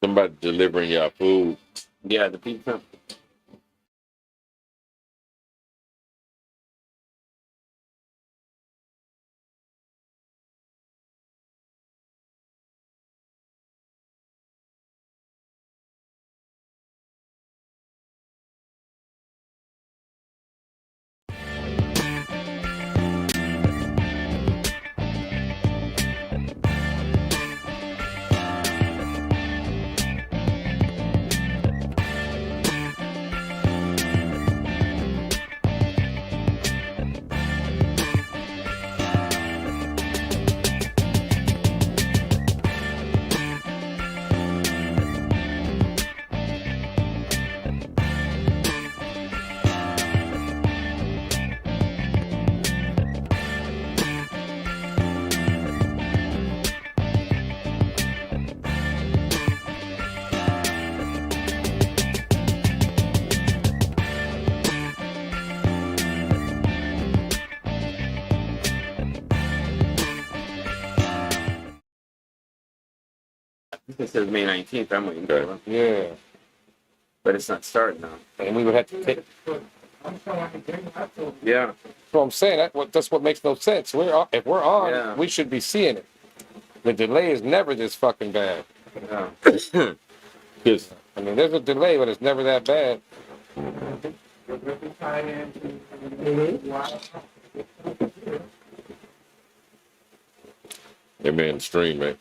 Somebody delivering y'all food. Yeah, the pizza. It says May 19th. I'm waiting for it. Yeah. But it's not starting now. And we would have to take. Yeah. That's what I'm saying. That's what makes no sense. If we're on, we should be seeing it. The delay is never this fucking bad. Yeah. Because I mean, there's a delay, but it's never that bad. that man stream, man.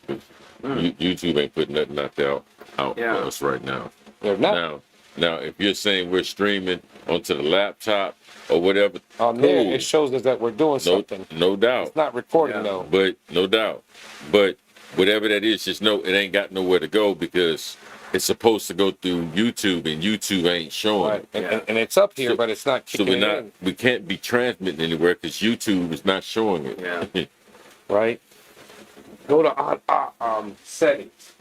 YouTube ain't putting nothing out there out for us right now. They're not. Now, if you're saying we're streaming onto the laptop or whatever, on there it shows us that we're doing something. No doubt. It's not recording though. But no doubt. But whatever that is, just know it ain't got nowhere to go because it's supposed to go through YouTube and YouTube ain't showing it. And it's up here, but it's not kicking in. We can't be transmitting anywhere because YouTube is not showing it. Yeah. Right? Go to settings.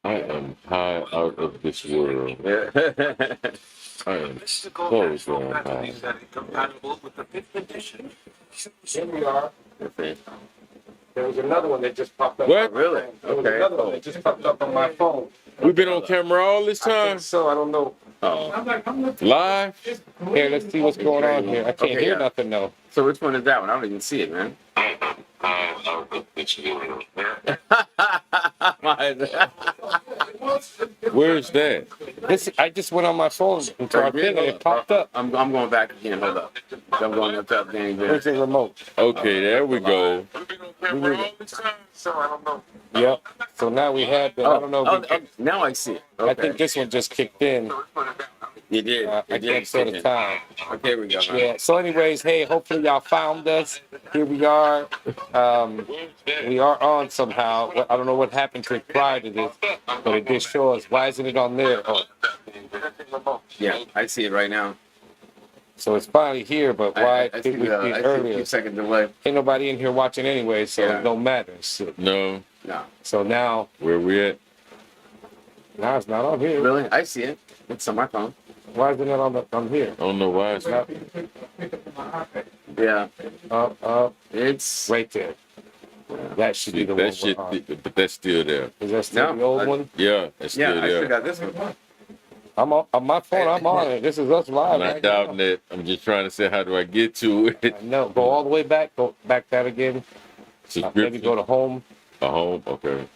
I am high out of this world. I am so damn high. Compatible with the 5th edition. Here we are. There was another one that just popped up. What? Really? There was another one that just popped up on my phone. We've been on camera all this I time? think so, I don't know. Live? Here, let's see what's going on here. I can't hear nothing though. So which one is that one? I don't even see it, man. Where's that? I just went on my phone into our thing and it popped up. I'm going back again. Hold up. I'm going up to the Where's the remote? Okay, there we go. So I don't know. Yep. So now we have the, I don't know. Now I see it. Okay. I think this one just kicked in. You did. I can't say the time. Okay, here we go. Yeah. So, anyways, hey, hopefully y'all found us. Here we are. We are on somehow. I don't know what happened to it prior to this, but it did show us. Why isn't it on there? Oh. Yeah, I see it right now. So it's finally here, but why did we see it earlier? 2-second delay. Ain't nobody in here watching anyway, so it don't matter. So, No. so now, Where we at? now it's not on here. Really? I see it. It's on my phone. Why isn't it on here? I don't know why it's not. Yeah. Up. It's Right there. That should be the one. That shit, but that's still there. Is that still the old one? Yeah, it's still I there. still got this one. I'm on my phone. I'm on it. This is us live. I'm not doubting it. I'm just trying to say, how do I get to it? No, go all the way back. Go back that again. Maybe go to home. Home, okay.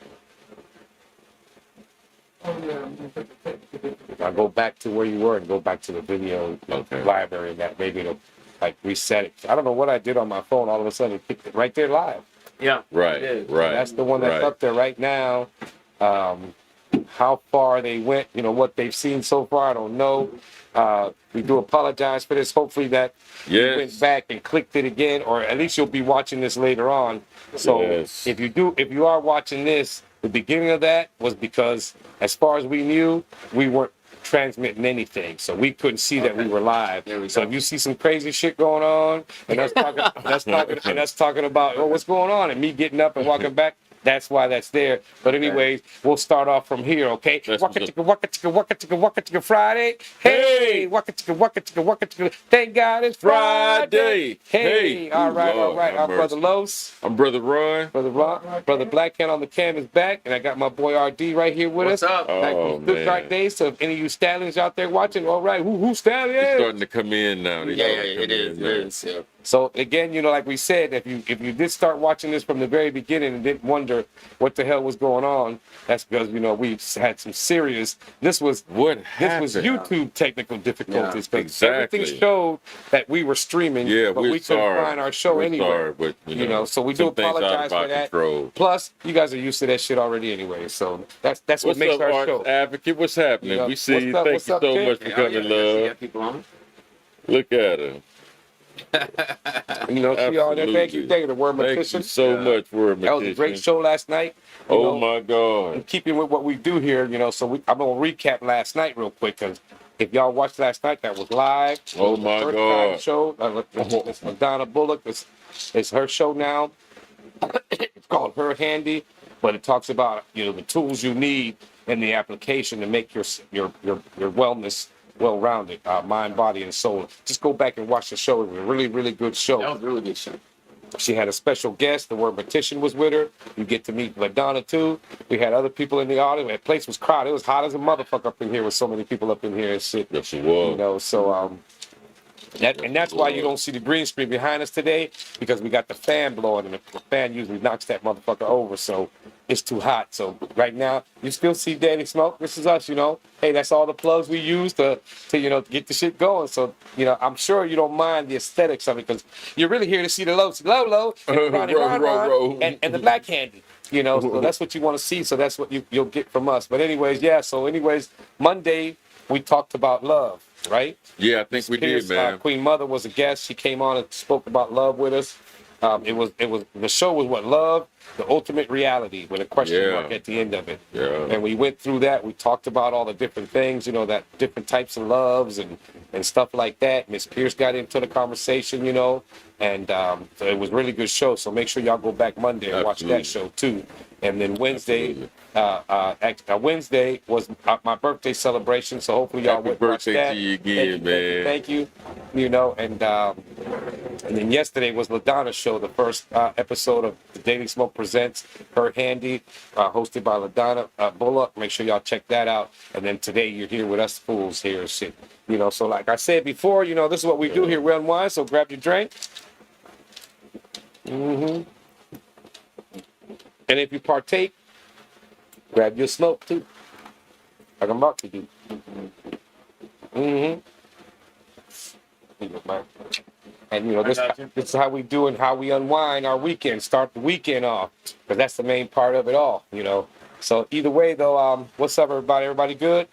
I'll go back to where you were and go back to the video library. And that maybe it'll like reset it. I don't know what I did on my phone. All of a sudden, it picked it right there live. Yeah. Right. That's the one that's up there right now. How far they went, what they've seen so far, I don't know. We do apologize for this. Hopefully that you went back and clicked it again, or at least you'll be watching this later on. So if you are watching this, the beginning of that was because, as far as we knew, we weren't transmitting anything, so we couldn't see that we were live. There we So go. if you see some crazy shit going on, and us talking about, oh, what's going on, and me getting up and walking back, that's why that's there. But anyways, we'll start off from here, okay? That's Waka what's chicka, waka chicka, waka chicka, waka chicka Friday. Hey, waka chicka, waka chicka, waka chicka. Thank God it's Friday. Hey. All right, Ooh, all Lord, right. have Our brother mercy. Los, I'm Brother Roy. brother Rock, brother Black Hand on the cam is back, and I got my boy RD right here with What's us. up? Oh, Back from Stuttgart man. days. So if any of you stallions out there watching, all right, who It's stallions? starting to come in now. They Yeah, starting to it come is. in It now. is. Yeah. So again, like we said, if you did start watching this from the very beginning and didn't wonder what the hell was going on, that's because we've had some serious. This was What happened? YouTube technical difficulties because exactly. everything showed that we were streaming, Yeah, but we're we couldn't sorry. find our show We're anywhere. sorry, but So we do some things out apologize of our for that. control. Plus, you guys are used to that shit already anyway. So that's what What's makes up, our Arts show. Advocate? What's happening? We see What's you. up, Thank what's you up, so Jake? much for Yeah, coming, yeah, I see love. that people on. Look at her. She on there. Thank you, Absolutely. thank you. The word Thank Mortician. you so much for a That was a great Mortician. show last night. You Oh know, my God. in keeping with what we do here, so I'm gonna recap last night real quick because if y'all watched last night, that was live. It Oh was the my first God. time show. It's Madonna Bullock. It's her show now. It's called Her Handy, but it talks about the tools you need in the application to make your wellness well-rounded, mind, body, and soul. Just go back and watch the show. It was a really, really good show. That was a really good show. She had a special guest. The word Mortician was with her. You get to meet Madonna too. We had other people in the audience. The place was crowded. It was hot as a motherfucker up in here with so many people up in here and shit. Yes, it was. So that's why you don't see the green screen behind us today, because we got the fan blowing, and the fan usually knocks that motherfucker over, so it's too hot. So right now you still see Danny Smoke. This is us, Hey, that's all the plugs we use to get the shit going. So I'm sure you don't mind the aesthetics of it, because you're really here to see the Lolo and Ronnie Ron and the Black Handy. So that's what you want to see. So that's what you'll get from us. But anyways, Monday we talked about love, right? Yeah, I think we Pierce, did, man. Queen Mother was a guest. She came on and spoke about love with us. The show was what? Love, the ultimate reality, with a question mark at the end of it. Yeah. And we went through that. We talked about all the different things, that different types of loves and stuff like that. Miss Pierce got into the conversation, and so it was a really good show. So make sure y'all go back Monday and watch that show too. And then Wednesday, Wednesday was my birthday celebration. So hopefully y'all Happy would watch birthday that. to you again, man. Thank you. And then yesterday was LaDonna's show, the first episode of the Daily Smoke Presents Her Handy, hosted by LaDonna Bullock. Make sure y'all check that out. And then today you're here with us fools here and shit. So like I said before, this is what we do here. We unwind, so grab your drink. And if you partake, grab your smoke too. Like I'm about to do. And this is how we do and how we unwind our weekend, start the weekend off, because that's the main part of it all, So either way though, what's up everybody? Everybody good?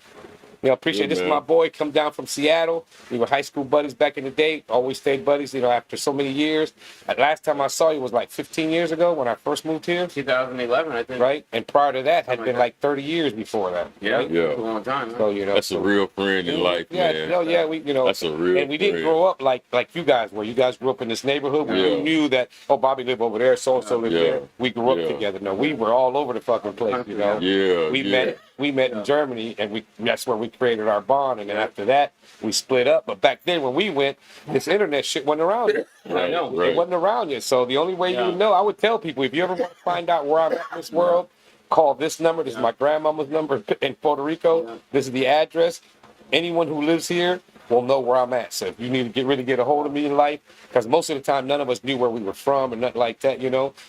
Appreciate this. Is my boy, come down from Seattle. We were high school buddies back in the day. Always stayed buddies, after so many years. Last time I saw you was like 15 years ago when I first moved here. 2011, I think. Right? And prior to that had been like 30 years before that. Yeah, right? Yeah. It's a long time. Huh? So, That's a real friend in life, man. That's a real and we didn't friend. grow up like you guys were. You guys grew up in this neighborhood where you knew that, Bobby lived over there, so-and-so lived there. We grew up together. No, we were all over the fucking place, Yeah. We met in Germany, and that's where we created our bond. And then after that, we split up. But back then, when we went, this internet shit wasn't around yet. I know. It wasn't around yet. So the only way you would know, I would tell people, if you ever want to find out where I'm at in this world, call this number. This is my grandmama's number in Puerto Rico. Yeah. This is the address. Anyone who lives here will know where I'm at. So if you need to get a hold of me in life, because most of the time none of us knew where we were from and nothing like that.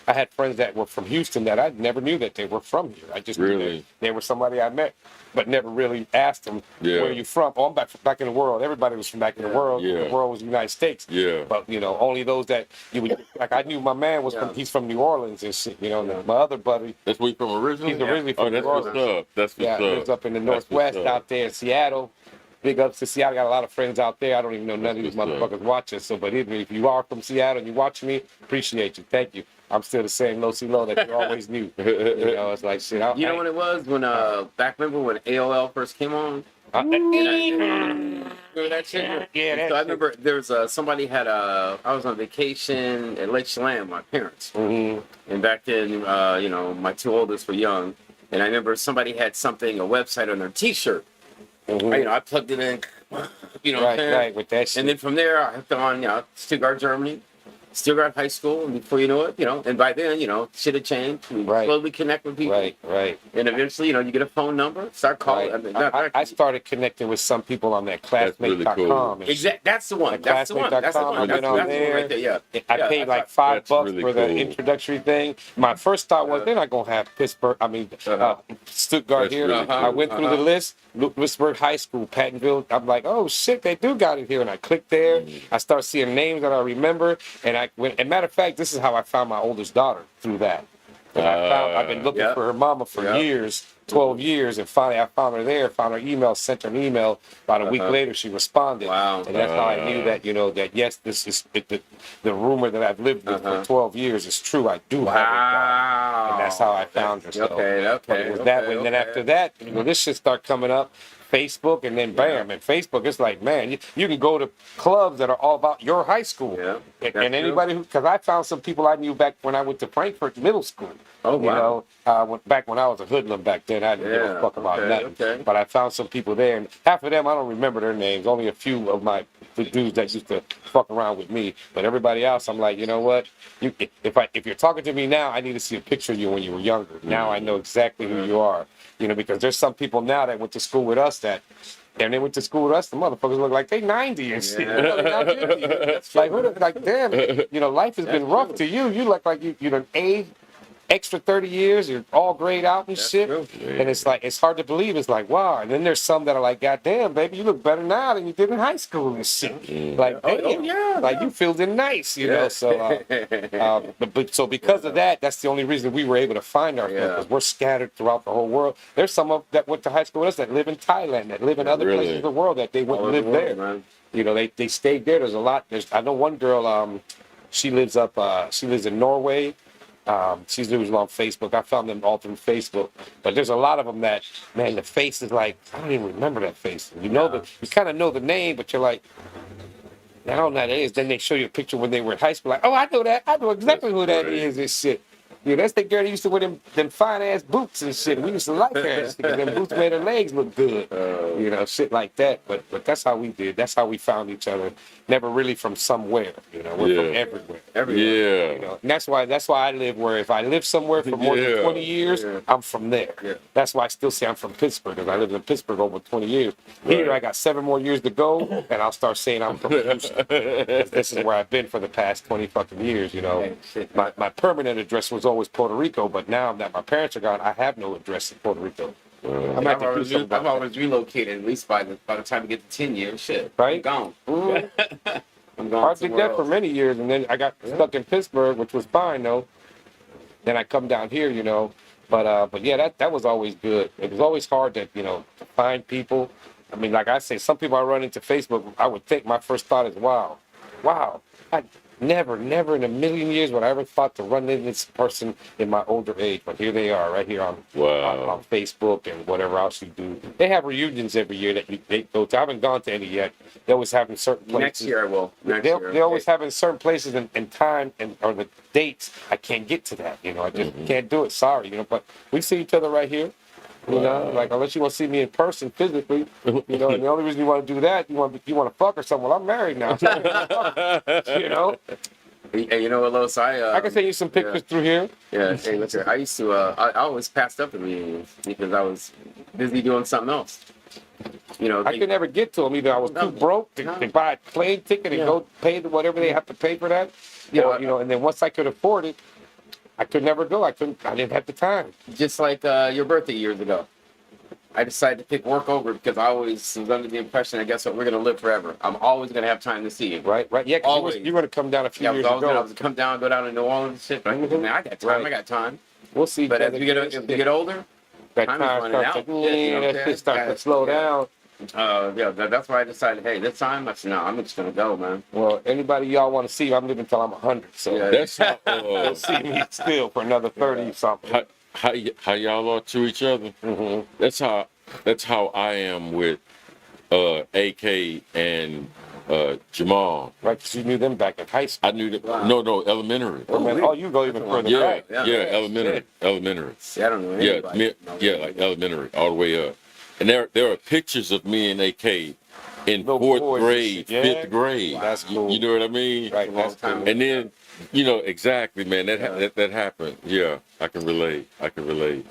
I had friends that were from Houston that I never knew that they were from here. I just knew that they were somebody I met, but never really asked them, where are you from? Oh, I'm back in the world. Everybody was from back in the world. Yeah. The world was the United States. Yeah. But only those that you would, like I knew my man was he's from New Orleans and shit. And my other buddy, That's where you from originally? he's originally from Oh, that's New what's Orleans. up. That's what's up. Lives up in the That's Northwest what's up. out there in Seattle. Big ups to Seattle. Got a lot of friends out there. I don't even know none of these That's what's motherfuckers watching. So, but if you are from Seattle and you watch me, appreciate you. Thank you. I'm still the same low that you always knew. It's like shit. You know what it was when remember when AOL first came on? Remember that shit? Yeah, that So I shit. remember there was somebody had I was on vacation at Lake Chelan with my parents, and back then, you know, my two oldest were young, and I remember somebody had something, a website on their T-shirt. You know, I plugged it in, you know, right, with that shit. and then from there I hooked on, you know, Stuttgart, Germany. Stuttgart High School, and before you know it, you know, and by then, you know, shit had changed. We slowly connect with people. Right. And eventually, you know, you get a phone number, start calling. Right. I mean, I started connecting with some people on that classmate.com. Really exactly. That's the one. That's the one. That's the one. That's the one right there. Yeah. I paid like $5 really for the cool. introductory thing. My first thought was they're not gonna have Pittsburgh. Stuttgart That's here. really cool. I went through the list. Lewisburg High School, Pattonville. I'm like, oh shit, they do got it here. And I clicked there. I start seeing names that I remember. And I went. And matter of fact, this is how I found my oldest daughter through that. I've been looking for her mama for years, 12 years, and finally I found her there, found her email, sent her an email. About a week later, she responded. Wow. And that's how I knew that, you know, that yes, this is the rumor that I've lived with for 12 years is true. I do have her daughter. And that's how I found her. So. Okay. But it was that way. And then after that, you know, this shit start coming up. Facebook, and then bam, and Facebook, it's like, man, you can go to clubs that are all about your high school. Yeah, and anybody because I found some people I knew back when I went to Frankfurt Middle School. Oh, wow. You know, back when I was a hoodlum back then, I didn't give a fuck about nothing. Okay. But I found some people there, and half of them, I don't remember their names. Only a few of the dudes that used to fuck around with me. But everybody else, I'm like, you know what? If you're talking to me now, I need to see a picture of you when you were younger. Now I know exactly who you are. You know, because there's some people now that went to school with us and they went to school with us, the motherfuckers look like they 90 and shit. Like, damn, you know, life has been rough to you. You look like you done aged extra 30 years, you're all grayed out and shit. And it's like, it's hard to believe. It's like, wow. And then there's some that are like, God damn, baby, you look better now than you did in high school and shit. Like, like you feeling nice, you know? So, so because of that, that's the only reason we were able to find ourselves, because we're scattered throughout the whole world. There's some that went to high school with us that live in Thailand, that live in other places of the world, that they went and lived there. Man. You know, they stayed there. There's a lot. I know one girl, she lives in Norway. She's usually on Facebook. I found them all through Facebook. But there's a lot of them that, man, the face is like, I don't even remember that face. You know, you kind of know the name, but you're like, I don't know who that is. Then they show you a picture when they were in high school, like, oh, I know that. I know exactly who that is and shit. You know, that's the girl that used to wear them fine-ass boots and shit. We used to like her because them boots made her legs look good. You know, shit like that. But that's how we did. That's how we found each other. Never really from somewhere. You know, we're from everywhere. Yeah. You know, and that's why I live where if I live somewhere for more than 20 years, I'm from there. Yeah. That's why I still say I'm from Pittsburgh, because I lived in Pittsburgh over 20 years. Here, I got 7 more years to go, and I'll start saying I'm from Houston. This is where I've been for the past 20 fucking years, you know. My permanent address was always Puerto Rico, but now that my parents are gone, I have no address in Puerto Rico. I've always relocated, at least by the time we get to 10 years. Shit, I'm gone. I'm gone. I did that for many years, and then I got stuck in Pittsburgh, which was fine though. Then I come down here, you know. But yeah, that was always good. It was always hard to, you know, to find people. I mean, like I say, some people I run into Facebook, I would think my first thought is, wow, I never in a million years would I ever thought to run into this person in my older age. But here they are, right here on Facebook and whatever else you do. They have reunions every year that they go to. I haven't gone to any yet. They always have in certain places. Next year I will. They always have in certain places and time or the dates. I can't get to that. You know, I just can't do it. Sorry, you know. But we see each other right here. You know, like unless you want to see me in person physically, you know, and the only reason you want to do that, you want to fuck or something. Well, I'm married now. You know. Hey, you know what, Los? I can send you some pictures through here. Yeah. Hey, look here. I used to. I always passed up the meetings because I was busy doing something else. You know. I could never get to them either. I was too broke to buy a plane ticket and go pay whatever they have to pay for that. Yeah. You know, and then once I could afford it, I could never go. I didn't have the time. Just like your birthday years ago. I decided to pick work over because I always was under the impression that guess what, we're going to live forever. I'm always going to have time to see you. Right. Yeah, because you were going to come down a few years ago. I was going to come down, go down to New Orleans and shit. But man, I got time. I got time. We'll see. But as we get older, that time starts out. That shit starts to slow down. That's why I decided, hey, this time, I said, no, I'm just going to go, man. Well, anybody y'all want to see, I'm living till I'm 100. So that's how you'll see me still for another 30-something. How y'all are to each other. That's how I am with AK and Jamal. Right, because you knew them back in high school. I knew that. No, elementary. Oh, you go even further Yeah, back. elementary. See, I don't know anybody. Like elementary, all the way up. And there are pictures of me and AK in Little fourth boys grade, and shit. fifth grade. That's cool. You know what I mean? Right, that's cool. And then, exactly, man. That happened. Yeah, I can relate. I can relate.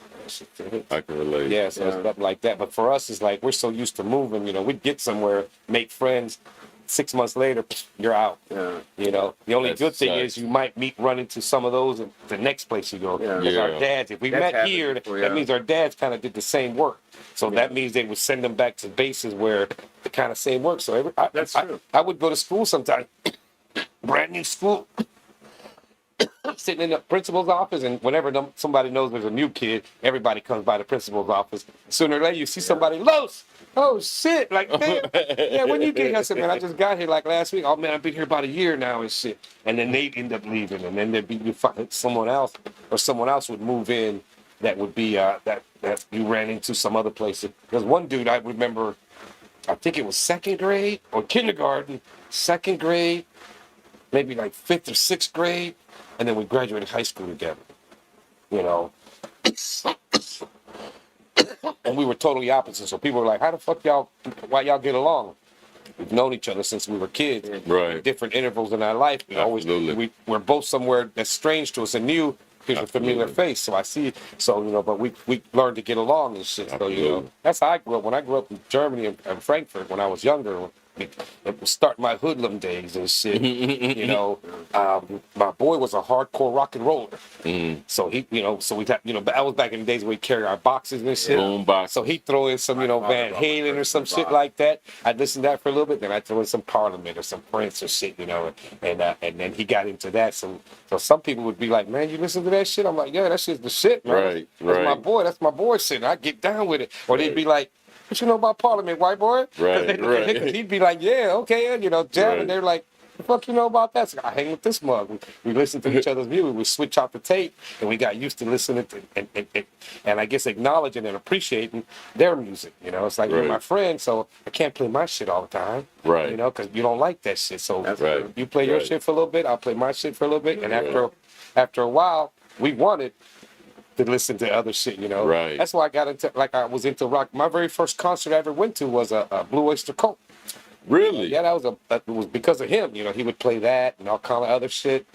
Yeah, so it's stuff like that. But for us, it's like we're so used to moving. We'd get somewhere, make friends. 6 months later, you're out. Yeah. The only That's good thing sucks. is you might run into some of those at the next place you go. Yeah. Because our dads, if we That's met happened here, before, that means our dads kind of did the same work. So that means they would send them back to bases where the kind of same work. So That's true. I would go to school sometimes, brand new school, sitting in the principal's office, and whenever somebody knows there's a new kid, everybody comes by the principal's office. Sooner or later, you see somebody, Los! Oh, shit! Like, damn. Yeah, when you get here, I said, man, I just got here like last week. Oh, man, I've been here about a year now and shit. And then they'd end up leaving, and then you find someone else, or someone else would move in that would be, that you ran into some other place. There's one dude I remember, I think it was second grade or kindergarten, second grade, maybe like fifth or sixth grade, and then we graduated high school together. And we were totally opposite. So people were like, why y'all get along? We've known each other since we were kids. Right. Different intervals in our life. We're both somewhere that's strange to us and new. Here's a familiar face. So I see, but we learned to get along and shit. So, that's how I grew up. When I grew up in Germany and Frankfurt when I was younger, it was starting my hoodlum days and shit. My boy was a hardcore rock and roller. So he, so we got, that was back in the days when we carry our boxes and shit. Boom box. So he'd throw in some, Van Halen or some shit like that. I'd listen to that for a little bit, then I'd throw in some Parliament or some Prince or shit, and then he got into that. So some people would be like, man, you listen to that shit? I'm like, yeah, that shit's the shit, man. That's my boy shit. I get down with it. Or they'd be like, what you know about Parliament, white boy? Right. He'd be like, yeah, okay, jam, and they're like, the fuck you know about that? So I hang with this mug. We listen to each other's music. We switch out the tape, and we got used to listening to and I guess acknowledging and appreciating their music. It's like you're my friend, so I can't play my shit all the time. Right. Because you don't like that shit. So you play your shit for a little bit, I'll play my shit for a little bit, and after a while, we wanted to listen to other shit, Right. That's why I was into rock. My very first concert I ever went to was a Blue Oyster Cult. Really? Yeah, it was because of him. He would play that and all kind of other shit.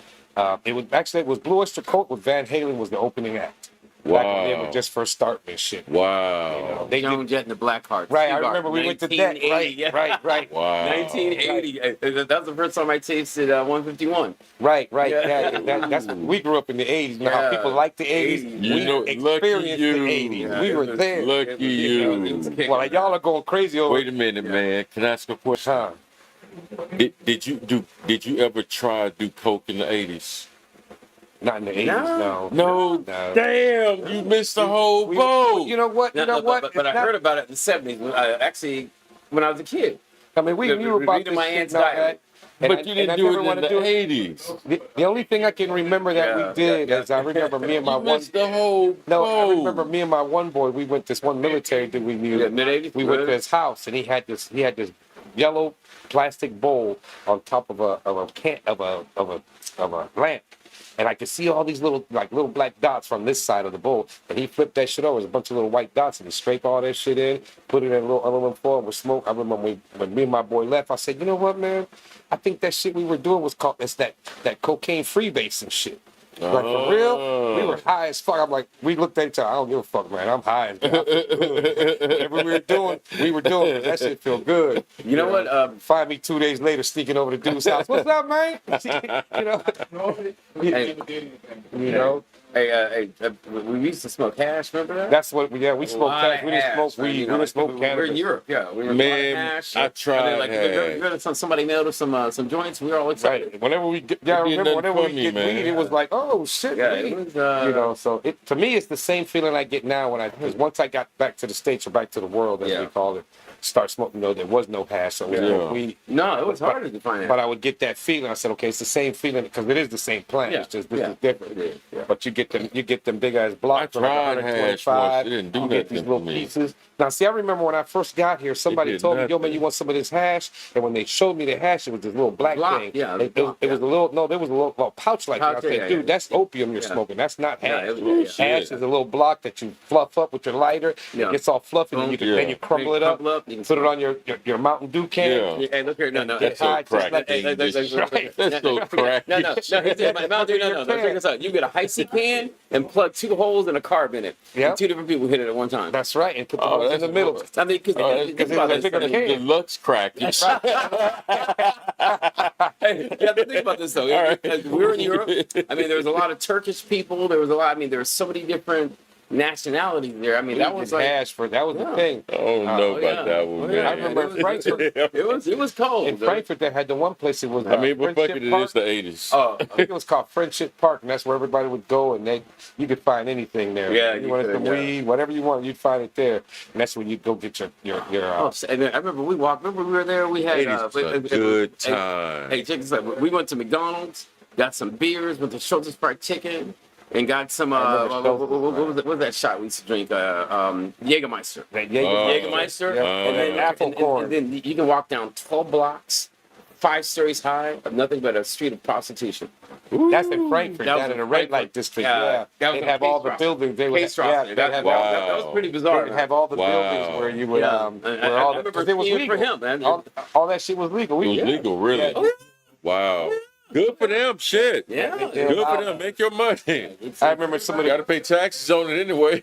It was Blue Oyster Cult with Van Halen was the opening act. Back when they were just first starting this shit. Wow. They Young did, Jet and the Blackhearts. right, I remember we went to that. Right. Wow. 1980. That was the first time I tasted 151. Right. Yeah. That's we grew up in the 80s. You know how people like the 80s? We experienced the 80s. Yeah, we were there. Lucky you. Well, y'all are going crazy over Wait a minute, man. Can I ask a question? Huh. Did you ever try to do coke in the 80s? Not in the 80s, no. No. Damn, you missed the whole boat. You know what? But I heard about it in the 70s. Actually, when I was a kid. I mean, we knew about reading this my shit aunt's and all diary. that. But you didn't do it in the 80s. The only thing I can remember that we did is I remember me and my You one. missed the whole No, I boat. remember me and my one boy. We went this one military dude we knew. Yeah, mid-80s? We went to his house and he had this yellow plastic bowl on top of a lamp. And I could see all these little black dots from this side of the bowl. And he flipped that shit over. There's a bunch of little white dots. And he scraped all that shit in, put it in a little aluminum foil with smoke. I remember when me and my boy left, I said, you know what, man? I think that shit we were doing was called that cocaine freebase and shit. Like, for real, we were high as fuck. I'm like, we looked at each other. I don't give a fuck, man. I'm high as fuck. Whatever we were doing. That shit feel good. You know what? Find me 2 days later sneaking over to dude's house. What's up, man? You know. Hey, we used to smoke hash. Remember that? That's what. Yeah, we smoked hash. We didn't smoke weed. We didn't smoke cannabis. We're in Europe. Yeah, we were Man, hash. I tried And then, somebody mailed us some joints. We were all excited. Right. Whenever we get, I remember whenever we get weed, it was like, oh shit, Yeah, weed. it was, So to me, it's the same feeling I get now because once I got back to the States or back to the world, as we call it, start smoking. There was no hash, so it was no weed. No, it was harder to find that. But I would get that feeling. I said, okay, it's the same feeling because it is the same plant. Yeah. It's just this is different. It is, yeah. But you get them big ass blocks for like tried hash 125. once. It didn't do You get these nothing little for me. pieces. Now, see, I remember when I first got here, somebody did told me, "Yo, man, nothing. you want some of this hash?" And when they showed me the hash, it was this little black Block, thing. yeah, It block, was a little. No, there was a little pouch like that. I Pouch, said, yeah, dude, yeah. that's opium you're Yeah. smoking. That's not Yeah, hash. it was- yeah, Hash is a little block that you fluff up with your lighter. Yeah. It gets all fluffy, and you can, then you crumble it up, Crumble up, you can put it on your Mountain Dew can. Yeah. Hey, look here. No. Get so high, just crack. like- Hey, look, That's look. so crack. No. He said, no. Check this out. You get a Hi-C can and plug 2 holes and a carb in it. Yeah. And 2 different people hit it at one time. That's right, and put the Oh, ones in that's the middle. I mean, because it was a bigger can. Deluxe crack. Hey, you have to think about this though. All right. Because we were in Europe. I mean, there was a lot of Turkish people. There was a lot. I mean, there were so many different nationalities there. I mean, that was like hash for that was the Yeah. thing. I don't know yeah. about that one, Oh, man. yeah. I remember in Frankfurt. it was cold. In Frankfurt, they had the one place. It was. I mean, but fuck Friendship it, it Park. is the 80s. Oh, I think it was called Friendship Park, and that's where everybody would go, and you could find anything there. Yeah, you you wanted could, some yeah. weed, whatever you want, you'd find it there, and that's when you'd go get your. oh, and then I remember we walked. Remember we were there. We had 80s was a good time. Hey, check this out. We went to McDonald's, got some beers with the Schultz's fried chicken, and got some. What was that shot we used to drink? Jägermeister. That Jägermeister, Yeah. and then apple corn. and then you can walk down 12 blocks, 5 stories high, of nothing but a street of prostitution. That's in Frankfurt, That was down in in the red Frankfurt. light district. Yeah, Yeah, that was they'd in have all the Case buildings. They would, Case yeah, Rosser. they'd have That was pretty bizarre. They'd have all the Wow. buildings where you would, Yeah. where all I the, remember 'cause it was skiing legal. for him, man. All that shit was legal. It was legal, really. Yeah. Wow. Good for them, shit. Yeah. Good for them. Make your money. I remember some of You got to the, pay taxes on it anyway.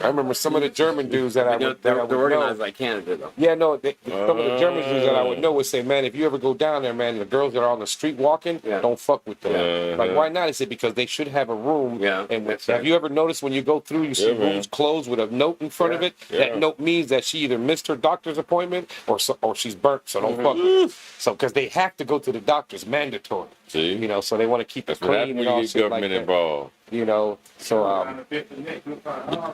I remember some of the German dudes that I They're would, that I would organized know. like Canada, though. Yeah, no, some of the German dudes that I would know would say, man, if you ever go down there, man, the girls that are on the street walking, Yeah. don't fuck with them. Like, why not? I said, because they should have a room. Yeah, And that's have right. you ever noticed when you go through, you see Yeah, man. rooms closed with a note in front of it? Yeah. That note means that she either missed her doctor's appointment or she's burnt, so don't fuck with her. So, because they have to go to the doctor's, mandatory. See? You know, so they want to keep it That's what clean happens and when all you shit get like government that. involved. You know, so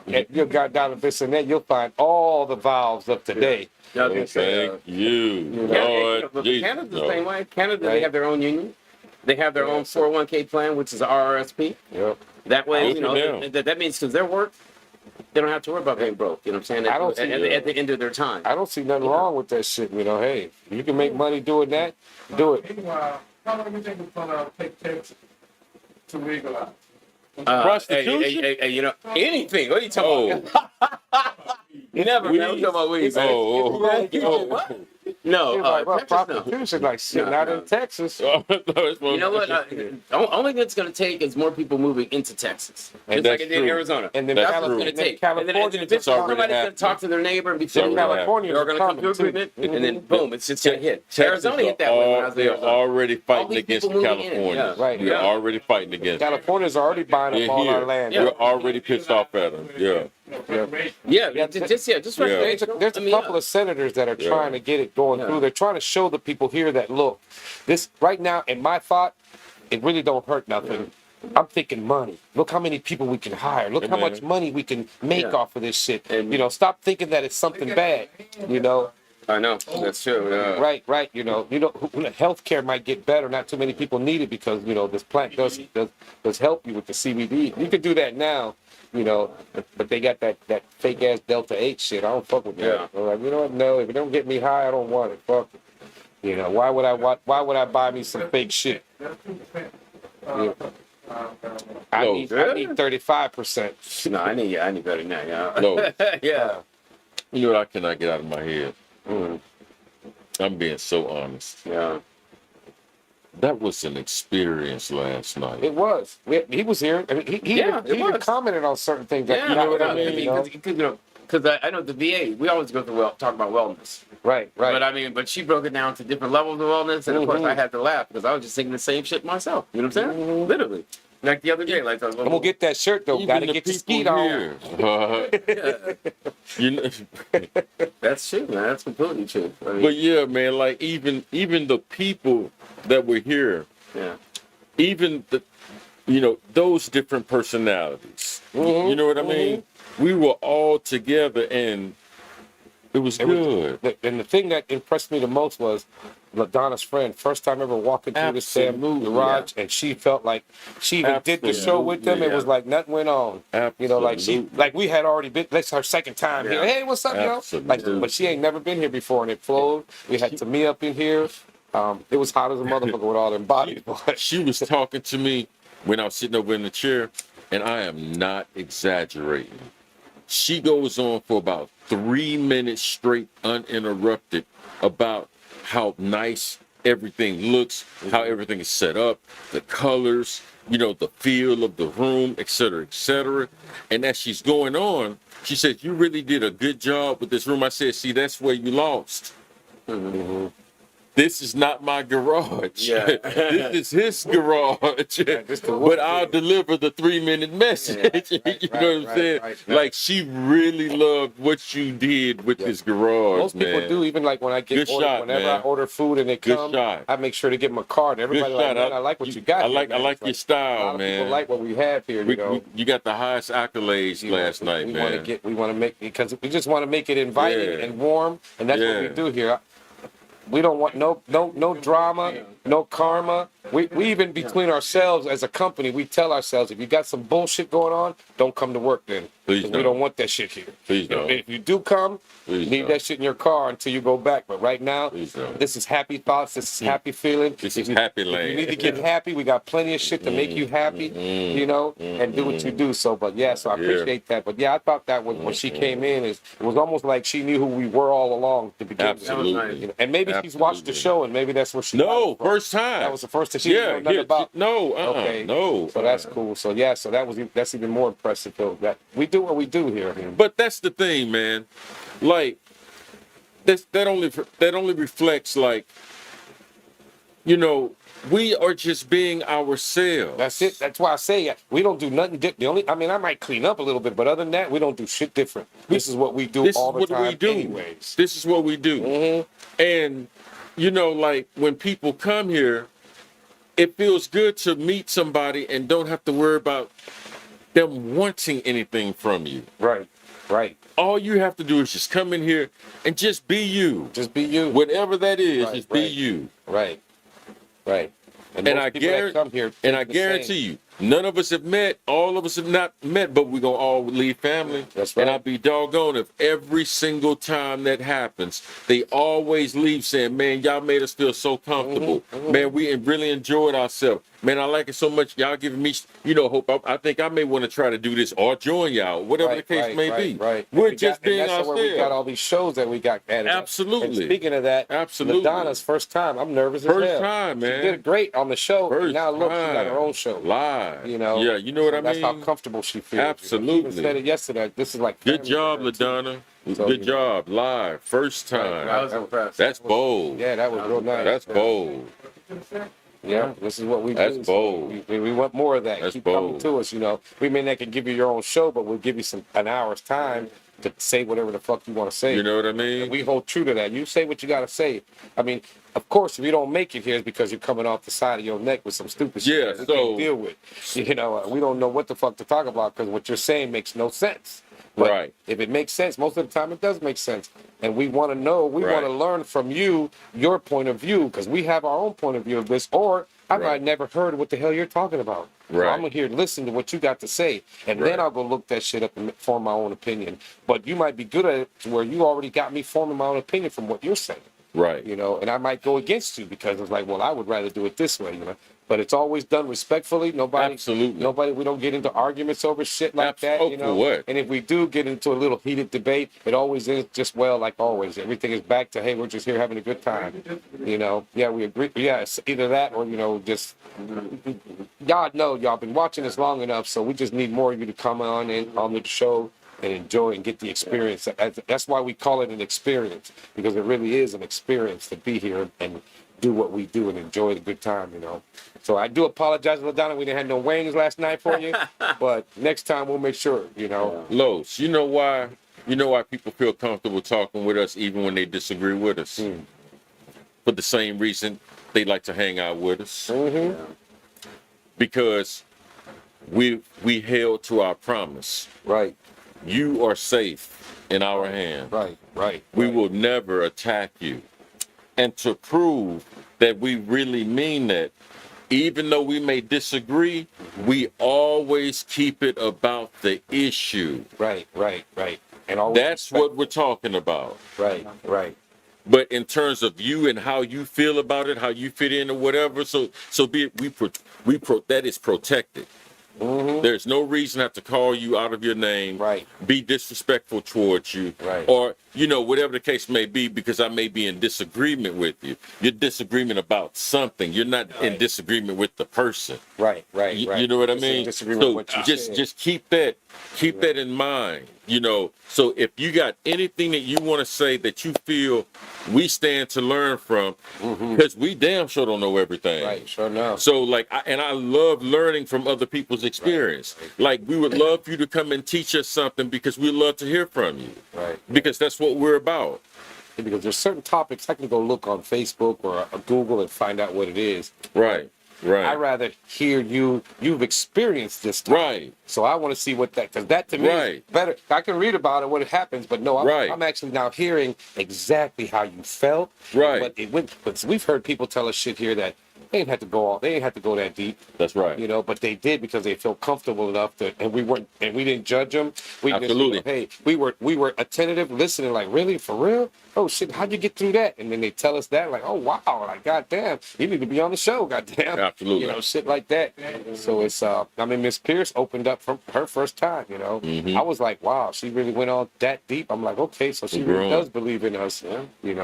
if you got down to this and that, you'll find all the valves of today. Yeah, I was gonna say, Thank you, Lord but Jesus. Canada's the No. same way. Canada, Right. they have their own union. They have their own 401k plan, which is a RRSP. Yep. That way, Good you for know, them. that means because their work, they don't have to worry about being broke. You know what I'm saying? I don't see- At the end of their time. I don't see nothing wrong with that shit. You know, hey, if you can make money doing that, do it. Meanwhile, how long do you think it's gonna take Texas to legalize? Prostitution? Hey, you know, anything. What are you talking about? You never, man. I'm talking about weed, man. Oh. No, Well, Texas, no. prostitution, like shit, No, not no. in Texas. You know what? Only thing it's going to take is more people moving into Texas. And Just like that's it did in true. Arizona. And then That's That's what it's true. going to take. California, And then it's already somebody's going to happening. talk to their neighbor and be already figured out. happening. California, They're going to come to agreement, and then boom, it's just going to hit. Arizona hit that way when I was in They're Arizona. already All fighting these against people moving in, California. yeah. Right. They're Yeah. already fighting against them. California's already buying They're up all our here. land. They're already pissed off at them. Yeah. Yeah, Yeah, just There's recreational. a I mean, couple of senators that are Yeah. trying to get it going Yeah. through. They're trying to show the people here that look, this right now, in my thought, it really don't hurt nothing. I'm thinking money. Look how many people we can hire. Look Hey, how man. much money we can make Yeah. off of this shit. And- You know, stop thinking that it's something bad. You know, I know that's true. Yeah. right. You know, healthcare might get better. Not too many people need it because this plant does help you with the CBD. You could do that now. You know, but they got that fake ass Delta 8 shit. I don't fuck with that. Yeah. I'm like, you know what? No, if it don't get me high, I don't want it. Fuck it. You know, why would I buy me some fake shit? Yeah. I No. need 35%. No, I need better than that. Yeah. No. Yeah. You know what I cannot get out of my head? Mm. I'm being so honest. Yeah. That was an experience last night. It was. He was here. I mean, he Yeah, even, it he even was. commented on certain things. That Yeah, you know what I mean? You know? Because I know the VA, we always go through talk about wellness. Right. But she broke it down to different levels of wellness, and of course Mhm. I had to laugh because I was just thinking the same shit myself. You know what I'm saying? Mhm. Literally. Like the other day, like I'm gonna get that shirt though. Even Gotta the get your people skeet on. here. Yeah, You know, that's true, man. That's completely true. I mean, but yeah, man, like even the people that were here, yeah, even those different personalities. Mhm, You know what I mean? We were all together, and It was good. And the thing that impressed me the most was LaDonna's friend. First time ever walking through this damn Absolutely, garage, and she felt like she even did the show with them. It Absolutely, was like nothing went on. You know, like we had already been. That's her second time here. Hey, what's up, you know? Like, but she ain't never been here before, and it flowed. We had Tamia up in here. It was hot as a motherfucker with all them bodies. She was talking to me when I was sitting over in the chair, and I am not exaggerating. She goes on for about 3 minutes straight, uninterrupted, about how nice everything looks, how everything is set up, the colors, you know, the feel of the room, et cetera, et cetera. And as she's going on, she said, "You really did a good job with this room." I said, "See, that's where you lost. This is not my garage. This is his garage. But I'll deliver the 3-minute message." You know what I'm saying? Like, she really loved what you did with this garage. Most people do, even like when I get whenever I order food and they come, I make sure to give them a card. Everybody like, "Man, I like what you got." I like your style, man. People like what we have here. You know, you got the highest accolades last night, man. We want to make, because we just want to make it inviting and warm, and that's what we do here. We don't want no drama, no karma. We even between ourselves as a company, we tell ourselves, if you got some bullshit going on, don't come to work then. Please don't. We don't want that shit here. Please don't. If you do come, leave that shit in your car until you go back. But right now, this is happy thoughts. This is happy feeling. This is happy land. You need to get happy. We got plenty of shit to make you happy, you know, and do what you do. So, but yeah, so I appreciate that. But yeah, I thought that when she came in, it was almost like she knew who we were all along to begin with. Absolutely. You know? And maybe she's watched the show, and maybe that's what she. No, first time. That was the first time she didn't know nothing about. No, okay. No. So that's cool. So yeah, so that's even more impressive though. That we do what we do here. But that's the thing, man. Like that only reflects, like, you know, we are just being ourselves. That's it. That's why I say we don't do nothing different. I might clean up a little bit, but other than that, we don't do shit different. This is what we do all the time anyways. This is what we do. And, you know, like, when people come here, it feels good to meet somebody and don't have to worry about them wanting anything from you. Right. All you have to do is just come in here and just be you. Just be you. Whatever that is, just be you. Right. And I guarantee you, none of us have met. All of us have not met, but we're gonna all leave family. That's right. And I'd be doggone if every single time that happens, they always leave saying, "Man, y'all made us feel so comfortable. Man, we really enjoyed ourselves. Man, I like it so much. Y'all giving me, you know, hope. I think I may want to try to do this or join y'all, whatever the case may be. Right. We're just being ourselves. Where we got all these shows that we got added. Absolutely. And speaking of that, LaDonna's first time. I'm nervous as hell. First time, man. She did great on the show. First now look, she got her time. own show. Live. You know. Yeah, you know what I mean? That's how comfortable she feels. Absolutely. She even said it yesterday. This is like good job, LaDonna. So, good job. Live. First time. I was impressed. That's bold. Yeah, that was real nice. That's bold. Yeah, this is what we do. That's bold. We want more of that. That's Keep bold. coming to us, you know. We may not can give you your own show, but we'll give you an hour's time to say whatever the fuck you want to say. You know what I mean? And we hold true to that. You say what you got to say. I mean, of course, if you don't make it here, it's because you're coming off the side of your neck with some stupid shit that we can't deal with. You know, we don't know what the fuck to talk about because what you're saying makes no sense. But if it makes sense, most of the time it does make sense. And we want to know, we want to learn from you, your point of view, because we have our own point of view of this, or I might never heard what the hell you're talking about. So I'm going to hear, listen to what you got to say, and then I'll go look that shit up and form my own opinion. But you might be good at it to where you already got me forming my own opinion from what you're saying. Right. You know, and I might go against you because it's like, well, I would rather do it this way, you know. But it's always done respectfully. Nobody, we don't get into arguments over shit like that, you know. And if we do get into a little heated debate, it always is just like always. Everything is back to, hey, we're just here having a good time. You know, yeah, we agree. Yeah, it's either that or, you know, just, y'all been watching this long enough, so we just need more of you to come on the show and enjoy and get the experience. That's why we call it an experience, because it really is an experience to be here and do what we do and enjoy the good time, you know. So I do apologize, LaDonna. We didn't have no wings last night for you, but next time we'll make sure, you know. Los, you know why people feel comfortable talking with us even when they disagree with us? For the same reason they like to hang out with us. Because we held to our promise. Right. you are safe in our hands. Right. We will never attack you. And to prove that we really mean that, even though we may disagree, we always keep it about the issue. Right. And always That's what we're talking about. Right. But in terms of you and how you feel about it, how you fit in or whatever, so be it, that is protected. Mm-hmm. There's no reason to have to call you out of your name, Right. be disrespectful towards you, Right. or, whatever the case may be, because I may be in disagreement with you. You're disagreement about something. You're not in disagreement with the person. Right. You know what I mean? So just keep that in mind. So if you got anything that you want to say that you feel we stand to learn from, because we damn sure don't know everything. Right, sure enough. So I love learning from other people's experience. Right. Like we would love for you to come and teach us something because we love to hear from you. Right. Because that's what we're about. Because there's certain topics I can go look on Facebook or Google and find out what it is. Right. I'd rather hear you've experienced this topic. Right. So I want to see what because that to me is better. I can read about it when it happens, but no, I'm actually now hearing exactly how you felt. Right. But we've heard people tell us shit here that they ain't had to go that deep. That's right. But they did because they felt comfortable enough and we didn't judge them. Absolutely. Hey, we were attentive, listening, like, really, for real? Oh shit, how'd you get through that? And then they tell us that, like, oh wow, like, goddamn, you need to be on the show, goddamn. Absolutely. Shit like that. So it's Miss Pierce opened up from her first time, I was like, wow, she really went on that deep. I'm like, okay, so she really does believe in us,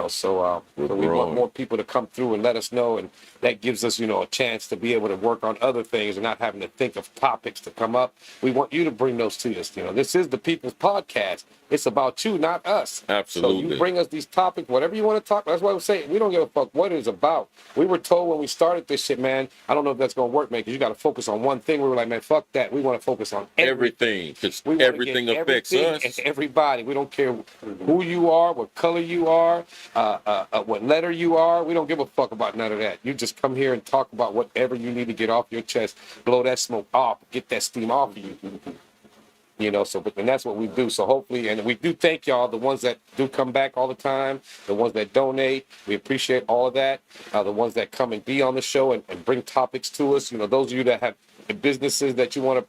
so we want more people to come through and let us know, and that gives us, a chance to be able to work on other things and not having to think of topics to come up. We want you to bring those to us. This is the People's Podcast. It's about you, not us. Absolutely. So you bring us these topics, whatever you want to talk. That's why I'm saying we don't give a fuck what it's about. We were told when we started this shit, man, I don't know if that's going to work, man, because you got to focus on one thing. We were like, man, fuck that. We want to focus on everything. Because everything affects us. And everybody. We don't care who you are, what color you are, what letter you are. We don't give a fuck about none of that. You just come here and talk about whatever you need to get off your chest, blow that smoke off, get that steam off of you. And that's what we do. So hopefully, and we do thank y'all, the ones that do come back all the time, the ones that donate. We appreciate all of that. The ones that come and be on the show and bring topics to us. Those of you that have businesses that you want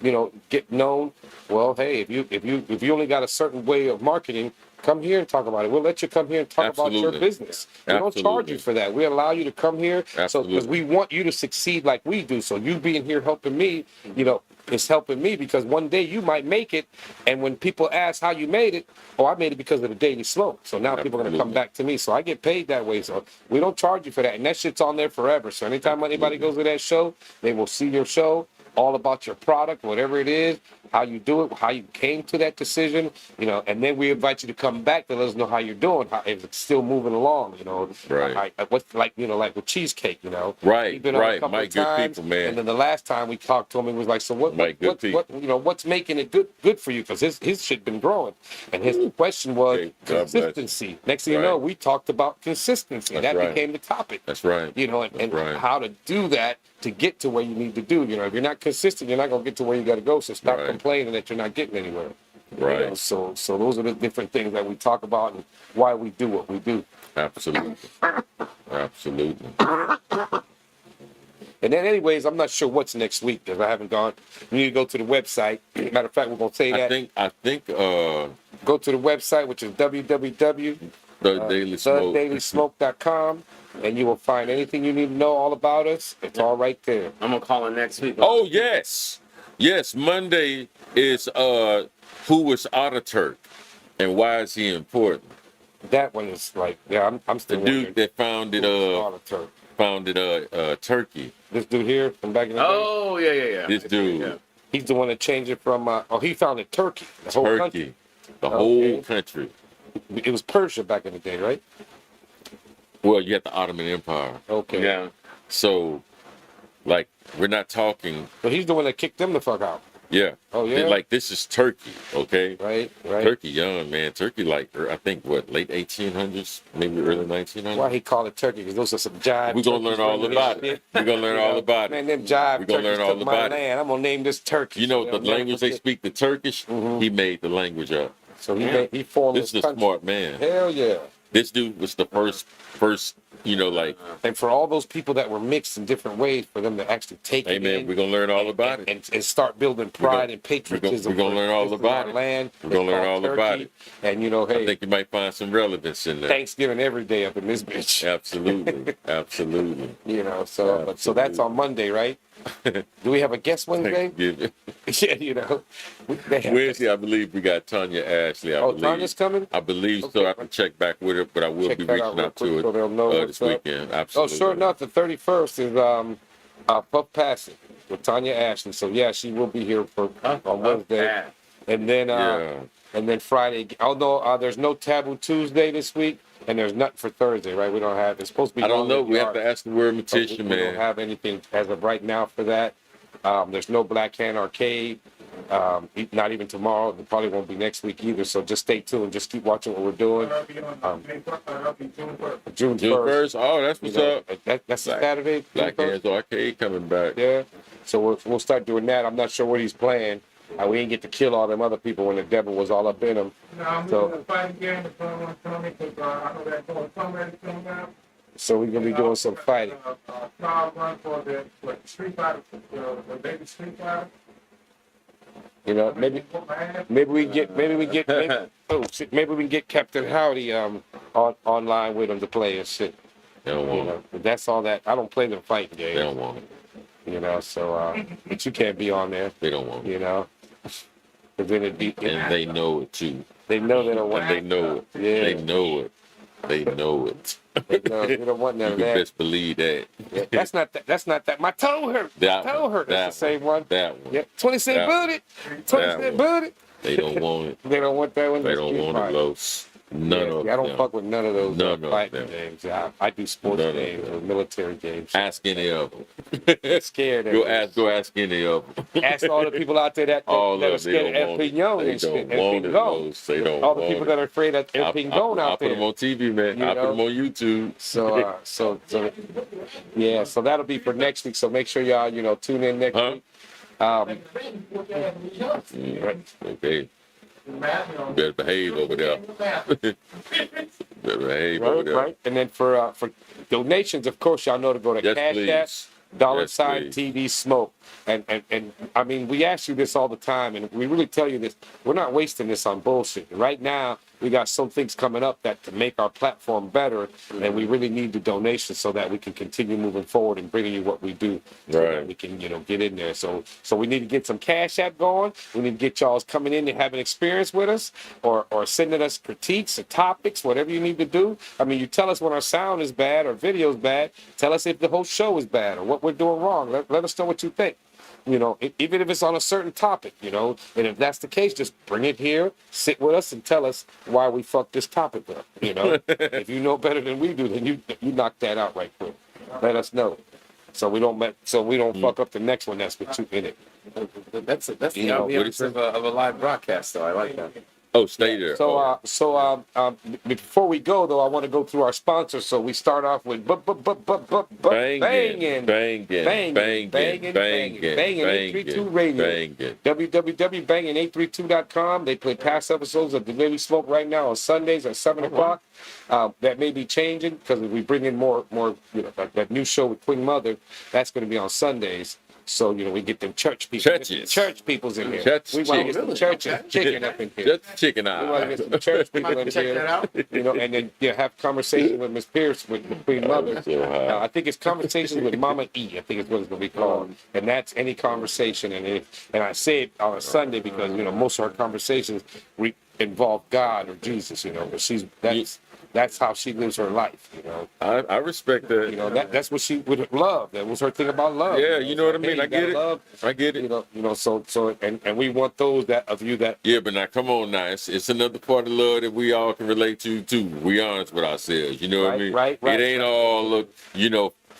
to, get known. Well, hey, if you only got a certain way of marketing, come here and talk about it. We'll let you come here and talk about your business. We don't charge you for that. We allow you to come here because we want you to succeed like we do. So you being here helping me, it's helping me because one day you might make it. And when people ask how you made it, I made it because of the Daily Smoke. So now people are going to come back to me. So I get paid that way. So we don't charge you for that. And that shit's on there forever. So anytime anybody goes to that show, they will see your show, all about your product, whatever it is, how you do it, how you came to that decision, and then we invite you to come back to let us know how you're doing, how if it's still moving along, Right. What's like with cheesecake, Right, He's been on a couple Mike, of times, good people, man. and then the last time we talked to him, he was like, so what's making it good for you? Because his shit been growing, and his question was consistency. Next thing you know, we talked about consistency. That became the topic. That's right. And how to do that to get to where you need to do. If you're not consistent, you're not going to get to where you got to go. So stop complaining that you're not getting anywhere. Right. So those are the different things that we talk about and why we do what we do. Absolutely. Absolutely. And then anyways, I'm not sure what's next week because I haven't gone. You need to go to the website. Matter of fact, we're going to say that. I think go to the website, which is www.thedailysmoke.com, and you will find anything you need to know all about us. It's all right there. I'm going to call in next week. Oh, yes. Yes, Monday is who is Ataturk and why is he important? That one is like, I'm still the dude that founded Turkey. This dude here from back in the day. Oh yeah. This dude. Yeah. He's the one that changed it from. He founded Turkey. The whole country. The whole country. It was Persia back in the day, right? Well, you had the Ottoman Empire. Okay. Yeah. So, we're not talking. But he's the one that kicked them the fuck out. Yeah. Oh, yeah? Like, this is Turkey, okay? Right. Turkey young, man. Turkey, like, I think, what, late 1800s, maybe early 1900s? Why he call it turkey? Because those are some jive. We're going to learn all about it. We're going to learn all about it. Man, them jive We're going to turkeys learn all took my about it. land. I'm going to name this turkey. You know, the language they speak, the Turkish, he made the language up. So he formed This is a country. smart man. Hell yeah. This dude was the first, you know, like, And for all those people that were mixed in different ways, for them to actually take hey, it man, in we're going to learn all about it. and start building pride and patriotism. we're gonna learn all this is about our it. Land. We're going to learn all about it. And, you know, I hey, think you might find some relevance in that. Thanksgiving every day up in this bitch. Absolutely. Absolutely. You know, so that's on Monday, right? Do we have a guest Wednesday? Thanksgiving. Yeah, you know. Wednesday, I believe we got Tanya Ashley. I believe. Tanya's coming? I believe Okay. so. I can check back with her, but I will Check be that reaching out real out quick to so they'll know her what's this up. weekend. Oh, Absolutely. sure enough, the 31st is Puff Passing with Tanya Ashley. So yeah, she will be here on Wednesday. And then and then Friday. Although there's no Taboo Tuesday this week, and there's nothing for Thursday, right? We don't have. It's supposed to be. I don't know. Long We Yard, have to ask the word but Morticia, we don't man. have anything as of right now for that. There's no Black Hand Arcade. Not even tomorrow. It probably won't be next week either. So just stay tuned. Just keep watching what we're doing. June 1st. Oh, that's what's up. That's a Saturday. June Black 1st. Hands Arcade coming back. Yeah. So we'll start doing that. I'm not sure what he's playing. We didn't get to kill all them other people when the devil was all up in them. No, I'm So- going to fight again if someone tell me because I know that going somewhere to come down. So we're gonna be doing some fighting. Trial run for the Street Fighter, the baby Street Fighter. You know, maybe we get maybe we can get Captain Howdy online with him to play and shit. They don't You want know, it. but that's all that. I don't play them fighting They games. don't want it. You know, so but you can't be on there. They don't want it. You know, because then And they know it too. they know they don't And want. they know it. Yeah. They know it. They know it. They don't want none You of can that. best believe that. Yeah, that's not that. That's not that. My toe hurt. That My toe one, hurt. That's the that same one. That one. Yep. 20 cent That booted. 20 that cent one. booted. They don't want it. They don't want that one. They That's don't Street want it, Fighter. Los. None of Yeah, I don't them. fuck with none of those None of fighting them. games. Yeah, I do sports None of games them. or military games. Ask any of them. Scared of Go it. ask any of them. Ask all the people out there that All are of them. scared They of don't El want it. Piñon They and shit. don't El want it, Piñon. Los. They don't All the want people it. that are afraid of El I Piñon put out them there. on TV, man. You I put know? them on YouTube. So yeah. So that'll be for next week. So make sure y'all tune in next Huh? week. Okay. You better behave over there. Better behave over there. Right. And then for donations, of course, y'all know to go to Yes, Cash please. App, Yes, $ please. TV Smoke. And I mean, we ask you this all the time, and we really tell you this. We're not wasting this on bullshit. Right now, we got some things coming up that to make our platform better, and we really need the donations so that we can continue moving forward and bringing you what we do. So that Right. we can, get in there. So we need to get some Cash App going. We need to get y'all coming in and having experience with us, or sending us critiques or topics, whatever you need to do. I mean, you tell us when our sound is bad or video's bad. Tell us if the whole show is bad or what we're doing wrong. Let us know what you think. Even if it's on a certain topic, and if that's the case, just bring it here, sit with us, and tell us why we fucked this topic up. If you know better than we do, then you knock that out right quick. Let us know, so we don't fuck up the next one that's with you in it. That's the You know, ambiance of a live broadcast, though. I like that. Oh, stay there. Oh. Before we go though, I want to go through our sponsors. So we start off with banging 832 Radio. www.banging832.com. They play past episodes of The Daily Smoke right now on Sundays at 7 o'clock. That may be changing because if we bring in more, like that new show with Queen Mother, that's going to be on Sundays. So, we get them church people. Churches. Church people's in here. Church We want to get some chicken. churches chicken up in here. Just chicken We want to eye. get some church people in Check here. that out. And then have conversation with Miss Pierce, with the Queen Mother. I think it's Conversations with Mama E. I think it's what it's going to be called. And that's any conversation. And I say it on a Sunday because, most of our conversations involve God or Jesus, but that's how she lives her life, I respect that. That's what she would love. That was her thing about love. Yeah, you know what I mean? Hey, I get you it. gotta love, I get it. So and we want those of you that Yeah, but now come on now. It's another part of love that we all can relate to too. We honest with ourselves. You know what I mean? Right. It ain't all look,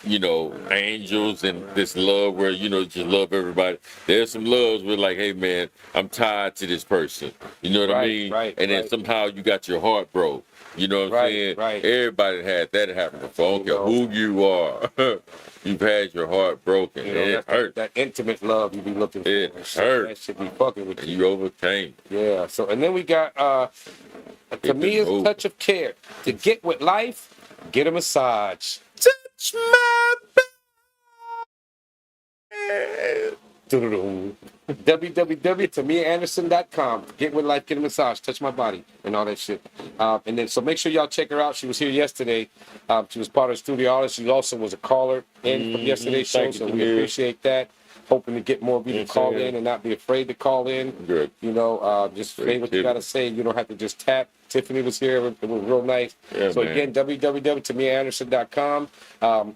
you know, angels and this love where, you know, just love everybody. There's some loves where like, hey man, I'm tied to this person. You know what I mean? Right. And then somehow you got your heart broke. You know what I'm saying? Right. Everybody had that happen before. I don't care know. who you are. You've had your heart broken. You know, It hurt. that intimate love you be looking for. It That hurt. That should be fucking with And you. you overcame. Yeah. So, and then we got Tamia's move. touch of care. To get with life, get a massage. Touch my www.tamiaanderson.com. Get with life, get a massage, touch my body, and all that shit. And then, so make sure y'all check her out. She was here yesterday. She was part of the studio artist. She also was a caller in from yesterday's show, so we appreciate that. Hoping to get more of you to call in and not be afraid to call in. Good. You know, just say what you got to say. You don't have to just tap. Tiffany was here. It was real nice. Yeah, so man. again, www.tamiaanderson.com.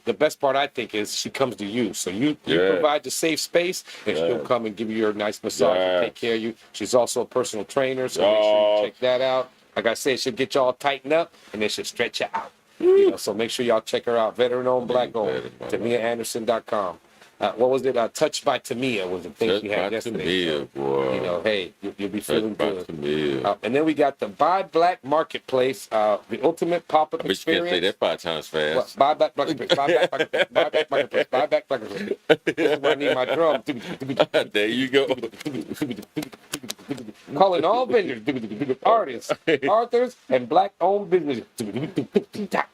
The best part, I think, is she comes to you. So you provide the safe space, and she'll come and give you your nice massage and take care of you. She's also a personal trainer, so make sure you check that out. Like I said, she'll get y'all tightened up, and then she'll stretch you out. You know, so make sure y'all check her out. Veteran-owned, black-owned. TamiaAnderson.com. What was it? Touched by Tamia was the thing she had yesterday. Tamia, boy. You know, hey, you'll be feeling good. Tamia. And then we got the Buy Black Marketplace, the ultimate pop-up I bet you can't experience. say that 5 times fast. Buy Black Marketplace. Buy Black Marketplace. Buy Black Marketplace. Buy Black Marketplace. This is where I need my drum. There you go. Calling all vendors, artists, authors, and black-owned businesses. The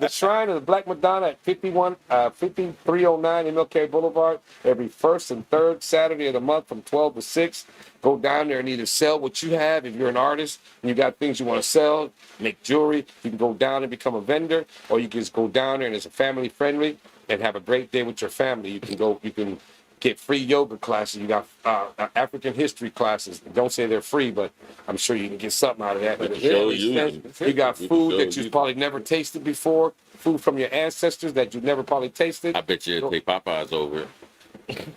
shrine of the Black Madonna at 5309 MLK Boulevard every first and third Saturday of the month from 12 to 6. Go down there and either sell what you have if you're an artist and you got things you want to sell, make jewelry. You can go down and become a vendor, or you can just go down there and it's a family friendly and have a great day with your family. You can get free yoga classes. You got African history classes. Don't say they're free, but I'm sure you can get something out of that. You got food that you've probably never tasted before, food from your ancestors that you've never probably tasted. I bet you they'll take Popeyes over it.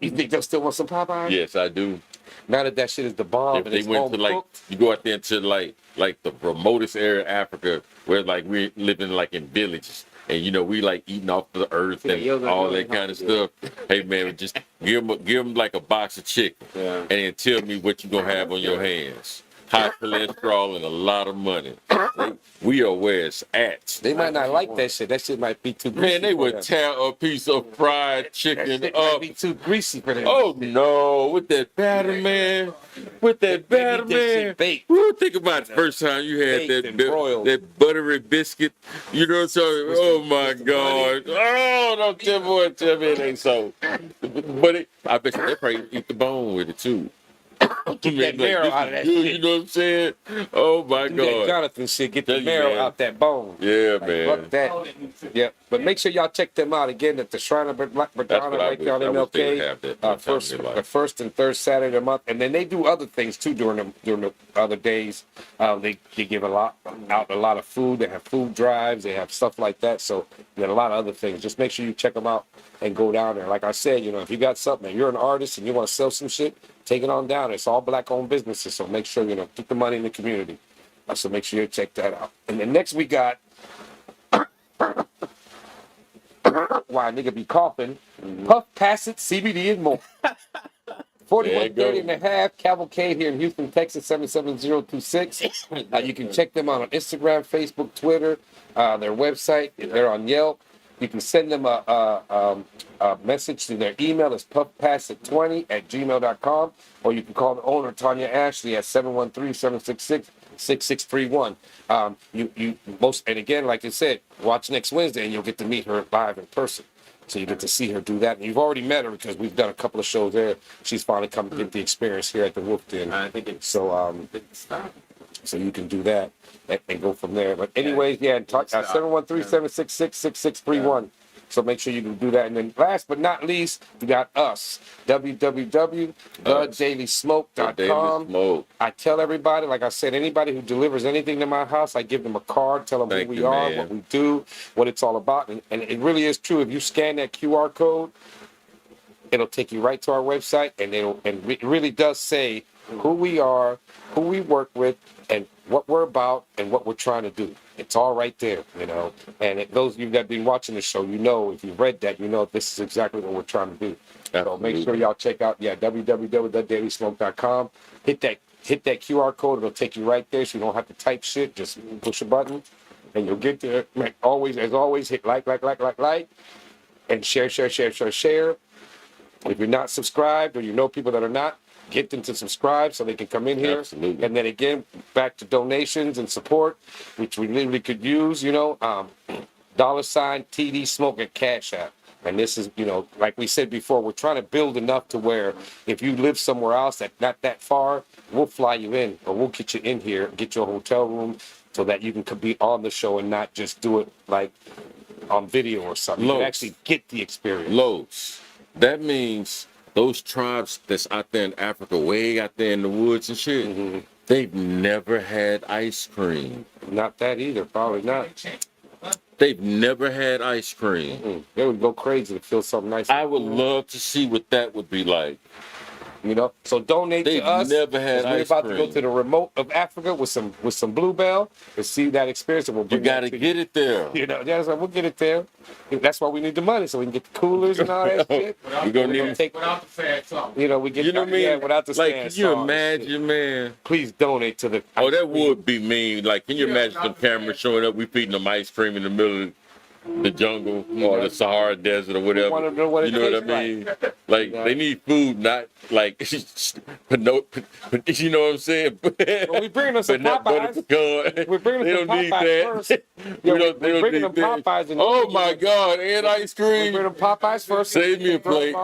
You think they'll still want some Popeyes? Yes, I do. Now that shit is the bomb. If they went to you go out there into like the remotest area of Africa where like we're living like in villages. And you know we like eating off the earth and all that kind of stuff. Hey man, just give them like a box of chicken, and then tell me what you gonna have on your hands. High cholesterol and a lot of money. We are where it's at. They might not like that shit. That shit might be too greasy. Man, they would tear a piece of fried chicken that shit up. might be too greasy for them. Oh no, with that batter, man. With that batter, man. Woo, think about the first time you had that buttery biscuit. You know, so oh my God. Oh, don't tell me it ain't so. But I bet you they probably eat the bone with it too. Get that marrow out of that shit. You know what I'm saying? Oh my God. That Jonathan shit, get the marrow out that bone. Yeah, like, man. Fuck that. Yeah, but make sure y'all check them out again at the Shrine of Black Madonna right there on MLK. The first and third Saturday of the month, and then they do other things too during the other days. They give out a lot of food. They have food drives. They have stuff like that. So you got a lot of other things. Just make sure you check them out and go down there. Like I said, you know, if you got something, and you're an artist and you want to sell some shit, take it on down. It's all black-owned businesses, so make sure, you know, keep the money in the community. So make sure you check that out. And then next we got, why nigga be coughing, Puff Pass It, CBD and more. 4130 and a half Cavalcade here in Houston, Texas, 77026. You can check them out on Instagram, Facebook, Twitter, their website. They're on Yelp. You can send them a message to their email. It's puffpassit20@gmail.com, or you can call the owner, Tanya Ashley, at 713-766-6631. And again, like I said, watch next Wednesday and you'll get to meet her live in person. So you get to see her do that. And you've already met her because we've done a couple of shows there. She's finally come to get the experience here at the Wolf Den. I think it's so you can do that and go from there. But anyways, yeah, 713-766-6631. So make sure you can do that. And then last but not least, we got us. www.thedailysmoke.com. I tell everybody, like I said, anybody who delivers anything to my house, I give them a card, tell them who we are, what we do, what it's all about. And it really is true. If you scan that QR code, it'll take you right to our website, and it really does say who we are, who we work with, and what we're about and what we're trying to do. It's all right there, you know. And those of you that have been watching the show, you know, if you've read that, you know this is exactly what we're trying to do. So make sure y'all check out, www.dailysmoke.com. Hit that QR code. It'll take you right there, so you don't have to type shit. Just push a button, and you'll get there. As always, hit like, and share. If you're not subscribed or you know people that are not, get them to subscribe so they can come in here. Absolutely. And then again, back to donations and support, which we literally could use, you know, $ TD Smoke at Cash App. And this is, you know, like we said before, we're trying to build enough to where if you live somewhere else that's not that far, we'll fly you in or we'll get you in here, get you a hotel room so that you can be on the show and not just do it like on video or something. You can actually get the experience. Loads. That means those tribes that's out there in Africa, way out there in the woods and shit, they've never had ice cream. Not that either, probably not. They've never had ice cream. They would go crazy to feel something nice. I would love to see what that would be like. You know, so donate They've to us. never had we're ice about cream. to go to the remote of Africa with some Bluebell and see that experience. And we'll You bring got to that get it there. You know, that's like, we'll get it there. That's why we need the money so we can get the coolers and all that shit. We're gonna need Without the sad song. You know, we get. You know what I mean? Yeah, without the like, stand can you songs, imagine, shit. man? Please donate to the. Oh, that ice cream. would be mean. Like, can you imagine some cameras showing up? We feeding them ice cream in the middle of the jungle or the Sahara Desert or whatever. wanna know what it you know what I tastes mean? Like, they need food, not like, you know what I'm saying? Well, we bringing them some But not butter Popeyes. pecan. We're bringing They them don't some need Popeyes that. first. We Yeah, don't- they we're don't bringing need them that. Popeyes and Oh my God, and ice We're cream. bringing them Popeyes first. Save me a plate.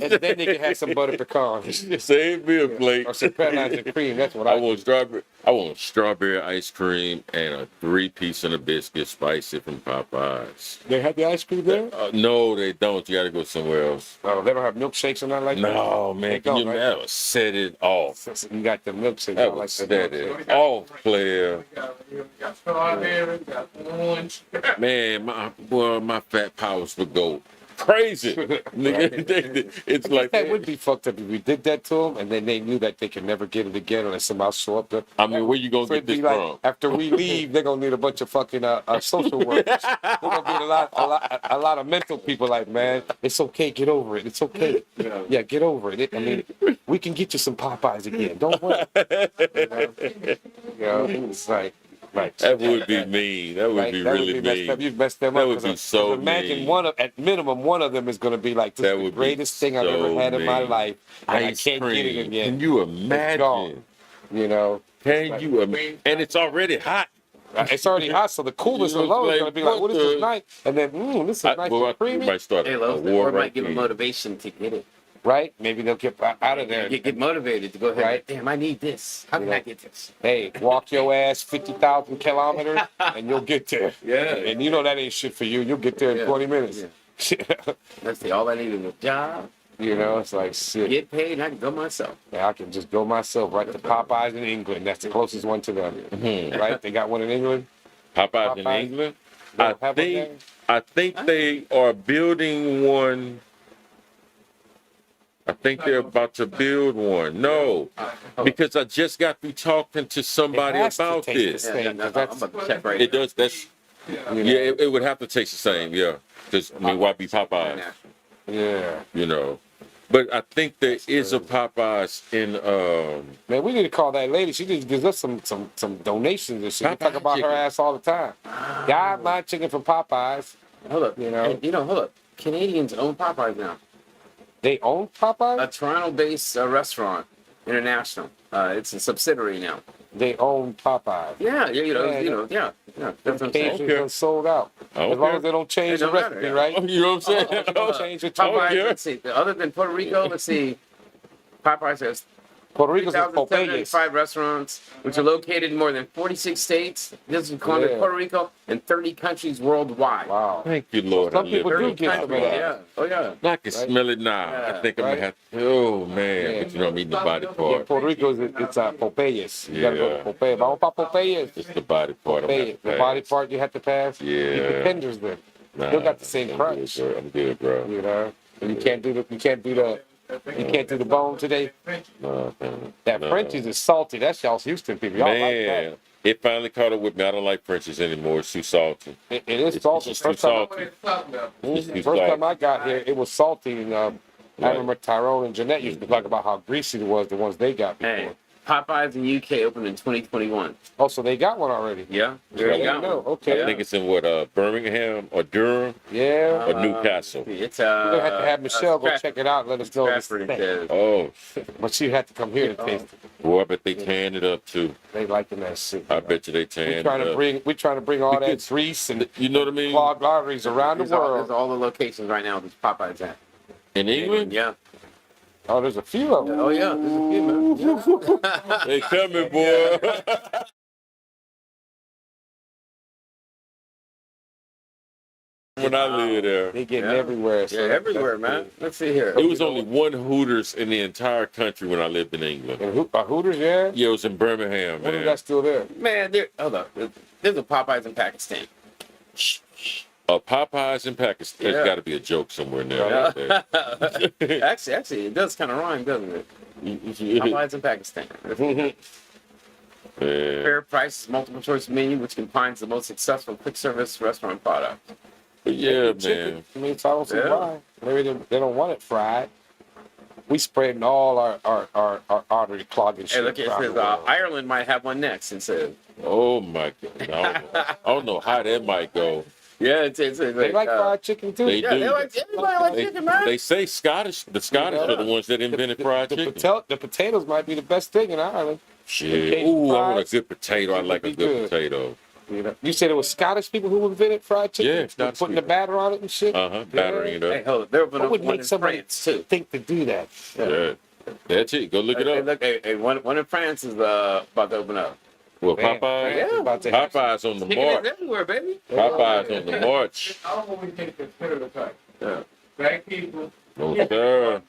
And then they can have some butter pecans. Save me a plate. Or some pecans and cream. That's what I I want strawberry ice cream and a 3-piece and a biscuit spicy from Popeyes. They have the ice cream there? No, they don't. You got to go somewhere else. Oh, they don't have milkshakes or nothing like that? No, man. They Can you don't, right? imagine? Set it off. You got the milkshakes. That I like was the set milkshakes. it off, player. You got strawberry, you got orange. Man, my fat powers would go crazy. Nigga, it's like That would be fucked up if we did that to them and then they knew that they could never get it again unless somebody else show up there. I mean, where you gonna So get it'd be this like, from? after we leave, they're gonna need a bunch of fucking social workers. They're gonna be a lot of mental people. Like, man, it's okay, get over it. It's okay. Yeah, get over it. I mean, we can get you some Popeyes again. Don't worry. You know, it's like. Right. That would be mean. That would be really messed up. mean. You've messed them That up. would be so imagine mean. at minimum one of them is going to be like, this That is the would be greatest thing I've ever so had in my mean. life, and Ice I can't get it cream. again. Can you It's gone. imagine? You know, Can you imagine? And it's already hot. it's already hot, so the coolness You know, alone is like, going to be like, what what is the- this nice? And then, this is nice Well, and we creamy, might start Hey, a Los, war or right might give them there. motivation to get it. right? Maybe they'll get out of there. Get motivated to go ahead. Right. Damn, I need this. How can Yeah. I get this? Hey, walk your ass 50,000 kilometers, and you'll get there. Yeah. And you know that ain't shit for you. You'll get there in Yeah. 20 minutes. Let's see. All I need is a job, You know, it's like, shit. get paid, and I can go myself. Yeah, I can just go myself right to Popeyes in England. That's the closest one to them. Right? They got one in England. Popeyes in Popeyes? England. They I don't have one think I think they are building one. I think they're about to build one. No, because I just got through talking to somebody It has to about taste this. the same. Yeah, no, I'm That's- about to check right It now. does. That's You yeah. know? It would have to taste the same. Yeah, because I mean, why be Popeyes? Yeah. You know, but I think there is a Popeyes in Man, we need to call that lady. She just gives us some donations and shit. We talk Popeye about her chicken. ass all the time. Yeah, my chicken from Popeyes. Hold up. You know? Hold up. Canadians own Popeyes now. They own Popeyes? A Toronto-based restaurant, international. It's a subsidiary now. They own Popeyes. Yeah, Yeah, yeah. That's what I'm saying. Cajuns are sold out. I don't As long care. as they don't change It the don't matter, recipe, yeah. right? You know what I'm saying? Don't change the Popeyes, care. let's see. Other than Puerto Rico, let's see. Popeyes has Puerto Rico's is Popeyes. 3,705 restaurants, which are located in more than 46 states. This is including Yeah. Puerto Rico and 30 countries worldwide. Wow. Thank you, Lord. Some I people live do in get some of Popeyes. that. Yeah. Oh, yeah. I can smell it now. Yeah, I think I'm right? gonna have to. Oh man, Yeah. but you know I'm eating the body Yeah, part. Puerto Rico's it's Popeyes. You gotta go to Yeah. Popeyes. Vamos pa Popeyes. It's the body part. I'm gonna have Popeyes. to The body pass. part you have to pass. Yeah. Keep the tenders there. Nah, Still got the same I'm crunch. good, bro. I'm good, bro. You know, and you can't do the You can't do the bone today. No, man. That No. Frenchies is salty. That's y'all's Houston people. Y'all like Man, it finally caught up with me. I don't like Frenchies anymore. It's too salty. that. It is It's salty. just too First time, salty. It's too first time salty. I got here, it was salty. And I remember Tyrone and Jeanette used to talk about how greasy it was, the ones they got before. Hey, Popeyes in UK opened in 2021. Oh, so they got one already. Yeah, There you got go. one. Okay. I think it's in Birmingham or Durham Yeah. or Newcastle. It's We're gonna have to have Michelle go check it out and let us know what it's Stratford, think. it says. Oh, But she had to come here to taste it. boy, I bet they tan it up too. They liking that shit. I bet you they tan We're it trying to up. bring all that Because- grease and You know what I mean? clogged arteries around the There's world. all the locations right now. There's Popeyes at. In England? Yeah. Oh, there's a few of them. Oh yeah. There's a few, man. They coming, boy. When I lived there, They getting Yeah. everywhere. Yeah, So that's everywhere, cool. man. Let's see here. it was only one Hooters in the entire country when I lived in England. And Hooters, yeah. Yeah, it was in Birmingham, What is man. that still there? Man, hold up. There's a Popeyes in Pakistan. Popeyes in Pakistan. Yeah. There's got to be a joke somewhere in there. Actually, it does kind of rhyme, doesn't it? Popeyes in Pakistan. Man. Fair prices, multiple choice menu, which combines the most successful quick service restaurant product. But yeah, Chicken. man. I mean, so I don't see Yeah. why. Maybe they don't want it fried. We spreading all our artery clogging shit. Hey, look, it around says the world. Ireland might have one next. It says. Oh my God. I don't know how that might go. Yeah, it's They like fried chicken too. They Yeah, do. they like everybody likes They, chicken, man. they say the Scottish are the ones that invented fried chicken. The potatoes might be the best thing in Ireland. Shit. Cajun Ooh, I want fries. a good potato. I like a Be good good. potato. You know, you said it was Scottish people who invented fried chicken. Yeah, With Scottish putting the people. batter on it and shit. Battering it Hey, up. hold on. There What would one make in somebody France too. think to do that? Yeah. That's it. Go look it Hey, up. look, hey, one in France is about to open up. Well, Man, Popeyes. Yeah. about to have- Popeyes on the Chicken is march. everywhere, baby. Popeyes on the march. I don't want to take the stereotype. Yeah. Black people. No, sir.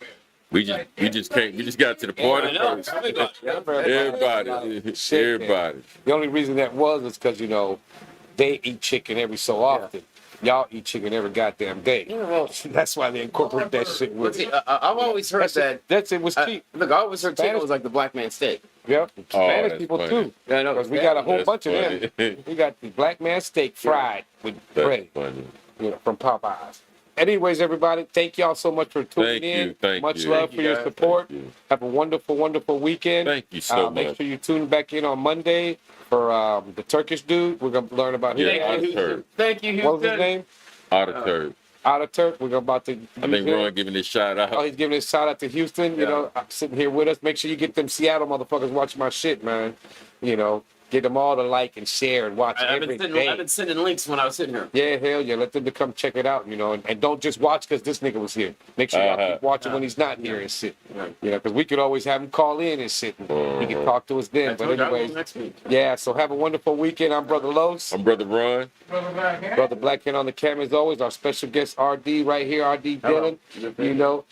We just can't. We just got to the party I know. first. Everybody. Shit, Everybody. The only reason that was is because, you know, they eat chicken every so often. Y'all eat chicken every goddamn day. Yeah, well, That's why they incorporate that shit But with see, it. I've always heard that. It was cheap. Look, I always heard chicken Spanish- was like the black man steak. Yep. Spanish that's people funny. too. Yeah, I know. Because we got a whole That's bunch of funny. them. We got the black man steak fried with That's bread, funny. you know, from Popeyes. Anyways, everybody, thank y'all so much for tuning Thank in. you, thank much you. love Thank for you, your guys. support. Thank you. Have a wonderful, wonderful weekend. Thank you so Make much. sure you tune back in on Monday for the Turkish dude. We're gonna learn about his Yeah, name. Out of Thank you, Turk. Houston. Thank you, What was his Houston. name? Out of Turk. Out of Turk. We're about to. I think Ron giving this shout Oh, out. he's giving a shout out to Houston. You Yeah. know, sitting here with us. Make sure you get them Seattle motherfuckers watching my shit, man. You know, get them all to like and share and watch I've every been day. sending links when I was sitting here. Yeah, hell yeah. Let them to come check it out, you know, and don't just watch because this nigga was here. Make sure y'all keep watching when he's not here and shit. Right. You know, because we could always have him call in and shit. And he can talk to us then. I But told you I will anyways, next week. yeah, so have a wonderful weekend. I'm Brother Los. I'm Brother Ron. Brother Black Hand. Brother Blackhead on the camera as always. Our special guest RD right here, RD Hello. Dillon. You know,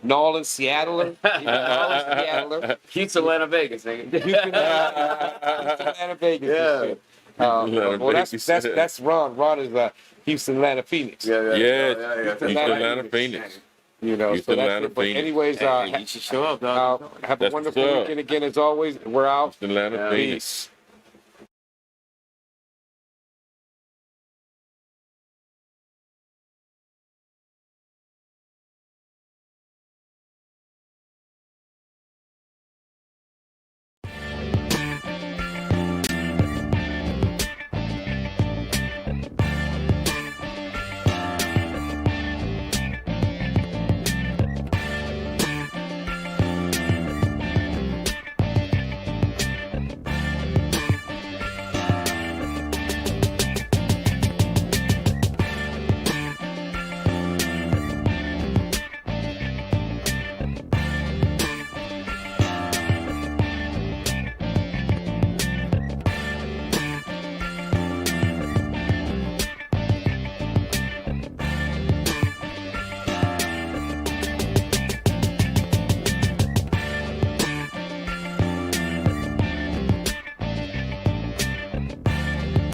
Nolan Seattler. Seattler. Houston, Atlanta, Vegas, nigga. Houston, Atlanta, Vegas. and Yeah. shit. Atlanta, Well, Vegas. that's Ron. Ron is Houston, Atlanta, Phoenix. Yes. Houston, He's Atlanta, Atlanta Phoenix. You know, Houston, so that's Atlanta, it. But Phoenix. anyways, Hey, you should show up, dog. have a That's wonderful what's up. weekend again as always. We're out. Atlanta Yeah. Phoenix. Peace.